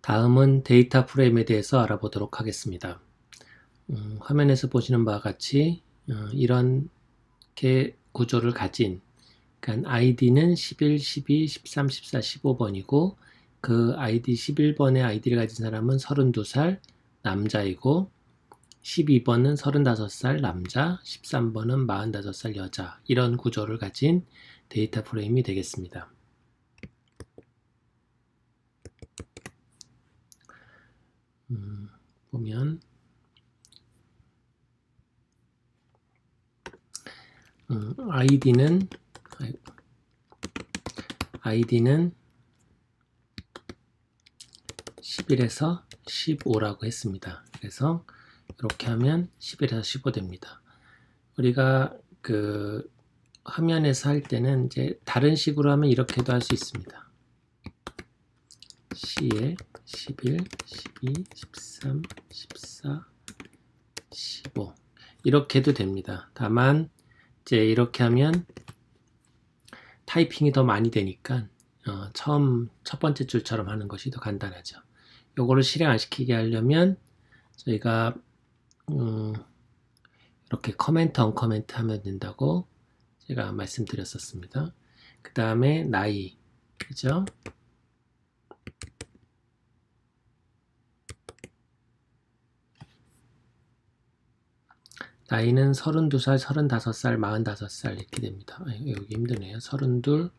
다음은 데이터 프레임에 대해서 알아보도록 하겠습니다. 화면에서 보시는 바와 같이 이렇게 구조를 가진, 그러니까 아이디는 11, 12, 13, 14, 15번이고 그 아이디 11번의 아이디를 가진 사람은 32살 남자이고 12번은 35살 남자, 13번은 45살 여자, 이런 구조를 가진 데이터 프레임이 되겠습니다. 보면 아이디는 11에서 15라고 했습니다. 그래서 이렇게 하면 11에서 15 됩니다. 우리가 그 화면에서 할 때는 이제 다른 식으로 하면 이렇게도 할 수 있습니다. C에 11, 12, 13, 14, 15 이렇게도 됩니다. 다만 이제 이렇게 하면 타이핑이 더 많이 되니까 처음 첫 번째 줄처럼 하는 것이 더 간단하죠. 요거를 실행 안 시키게 하려면 저희가 이렇게 커멘트 언커멘트 하면 된다고 제가 말씀드렸었습니다. 그 다음에 나이, 그죠? 나이는 32살, 35살, 45살 이렇게 됩니다. 여기 힘드네요. 32,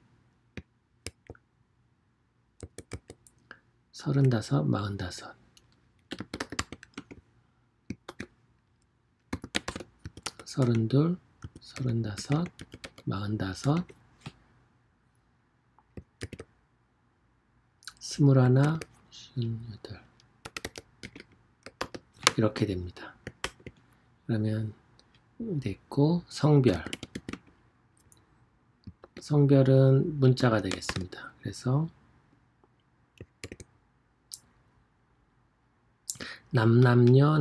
35, 45 32, 35, 45 21, 58 이렇게 됩니다. 그러면 됐고, 성별은 문자가 되겠습니다. 그래서 남녀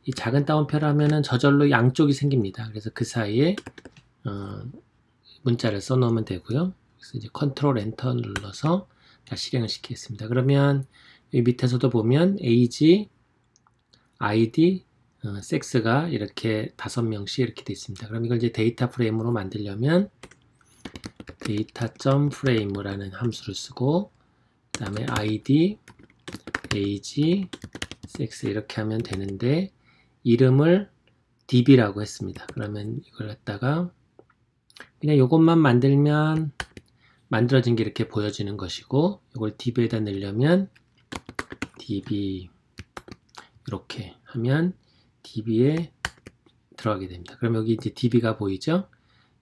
이 작은 따옴표를 하면은 저절로 양쪽이 생깁니다. 그래서 그 사이에 문자를 써놓으면 되고요. 그래서 이제 컨트롤 엔터 눌러서 다시 실행을 시키겠습니다. 그러면 여기 밑에서도 보면 에이지, 아이디, 섹스가 이렇게 5명씩 이렇게 되어 있습니다. 그럼 이걸 이제 데이터 프레임으로 만들려면 data.frame라는 함수를 쓰고 그 다음에 id, age, sex 이렇게 하면 되는데 이름을 db라고 했습니다. 그러면 이걸 갖다가 그냥 이것만 만들면 만들어진 게 이렇게 보여지는 것이고 이걸 db에다 넣으려면 db 이렇게 하면 db에 들어가게 됩니다. 그럼 여기 이제 db가 보이죠?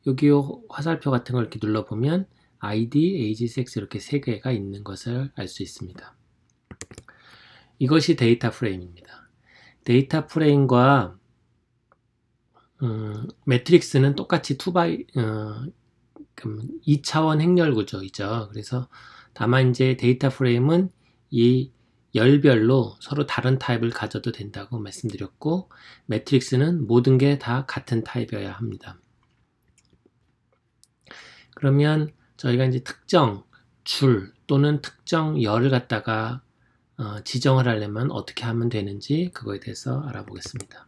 여기 화살표 같은 걸 이렇게 눌러보면 id, age, sex 이렇게 3개가 있는 것을 알 수 있습니다. 이것이 데이터 프레임입니다. 데이터 프레임과 매트릭스는 똑같이 2차원 행렬 구조이죠. 그래서 다만 이제 데이터 프레임은 이 열별로 서로 다른 타입을 가져도 된다고 말씀드렸고 매트릭스는 모든 게 다 같은 타입이어야 합니다. 그러면 저희가 이제 특정 줄 또는 특정 열을 갖다가 지정을 하려면 어떻게 하면 되는지 그거에 대해서 알아보겠습니다.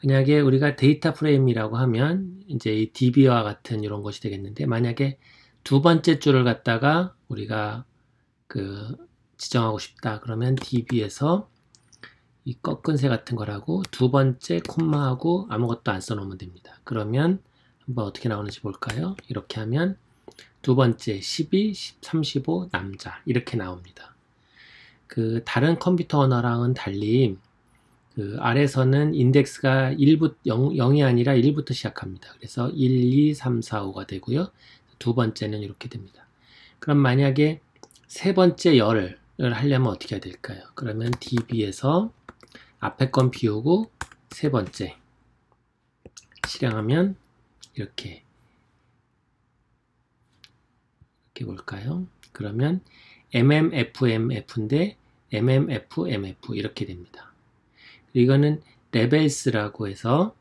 만약에 우리가 데이터 프레임이라고 하면 이제 이 db와 같은 이런 것이 되겠는데 만약에 두 번째 줄을 갖다가 우리가 지정하고 싶다 그러면 db에서 이 꺾은세 같은 거라고 두 번째 콤마하고 아무것도 안 써놓으면 됩니다. 그러면 한번 어떻게 나오는지 볼까요? 이렇게 하면 두 번째 12, 35 남자 이렇게 나옵니다. 다른 컴퓨터 언어랑은 달리 아래서는 인덱스가 0이 아니라 1부터 시작합니다. 그래서 1, 2, 3, 4, 5가 되고요. 두 번째는 이렇게 됩니다. 그럼 만약에 세 번째 열을 하려면 어떻게 해야 될까요? 그러면 db에서 앞에 건 비우고 세 번째 실행하면 이렇게 볼까요? 그러면 mmfmf인데 mmfmf 이렇게 됩니다. 이거는 레벨스라고 해서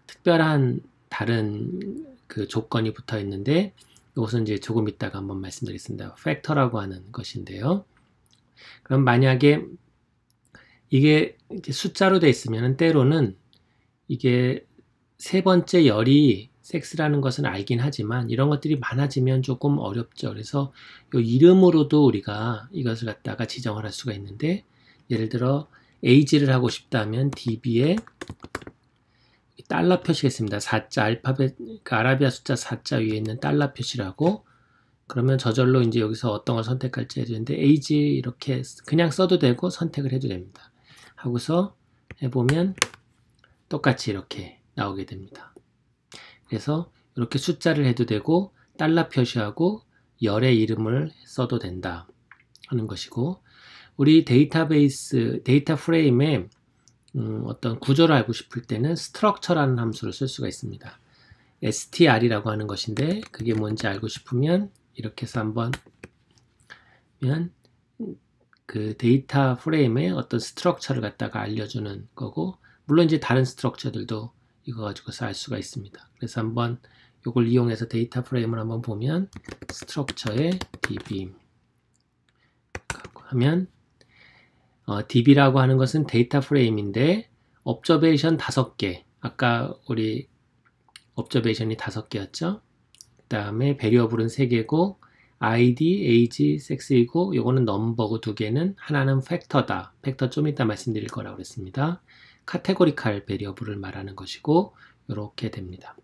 특별한 다른 그 조건이 붙어 있는데, 이것은 이제 조금 이따가 한번 말씀드리겠습니다. 팩터라고 하는 것인데요. 그럼 만약에 이게 이제 숫자로 되어 있으면 때로는 이게 세 번째 열이 섹스라는 것은 알긴 하지만 이런 것들이 많아지면 조금 어렵죠. 그래서 이 이름으로도 우리가 이것을 갖다가 지정을 할 수가 있는데, 예를 들어 age를 하고 싶다면 db에 달러 표시가 있습니다. 4자 알파벳, 그러니까 아라비아 숫자 4자 위에 있는 달러 표시라고. 그러면 저절로 이제 여기서 어떤 걸 선택할지 해야 되는데, age 이렇게 그냥 써도 되고 선택을 해도 됩니다. 하고서 해보면 똑같이 이렇게 나오게 됩니다. 그래서 이렇게 숫자를 해도 되고 달러 표시하고 열의 이름을 써도 된다 하는 것이고, 우리 데이터베이스, 데이터 프레임에 어떤 구조를 알고 싶을 때는 structure라는 함수를 쓸 수가 있습니다. str이라고 하는 것인데, 그게 뭔지 알고 싶으면 이렇게 해서 한번 그 데이터 프레임에 어떤 스트럭처를 갖다가 알려주는 거고, 물론 이제 다른 스트럭처들도 이거 가지고서 알 수가 있습니다. 그래서 한번 이걸 이용해서 데이터 프레임을 한번 보면 스트럭처에 db 하면 db라고 하는 것은 데이터 프레임인데 observation 5개, 아까 우리 observation이 5개였죠. 그 다음에 variable은 3개고 id, age, sex이고, 요거는 넘버고 2개는, 하나는 팩터다. 팩터 좀 이따 말씀드릴 거라고 그랬습니다. 카테고리칼 베리어블을 말하는 것이고, 이렇게 됩니다.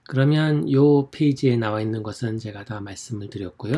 그러면 요 페이지에 나와 있는 것은 제가 다 말씀을 드렸고요.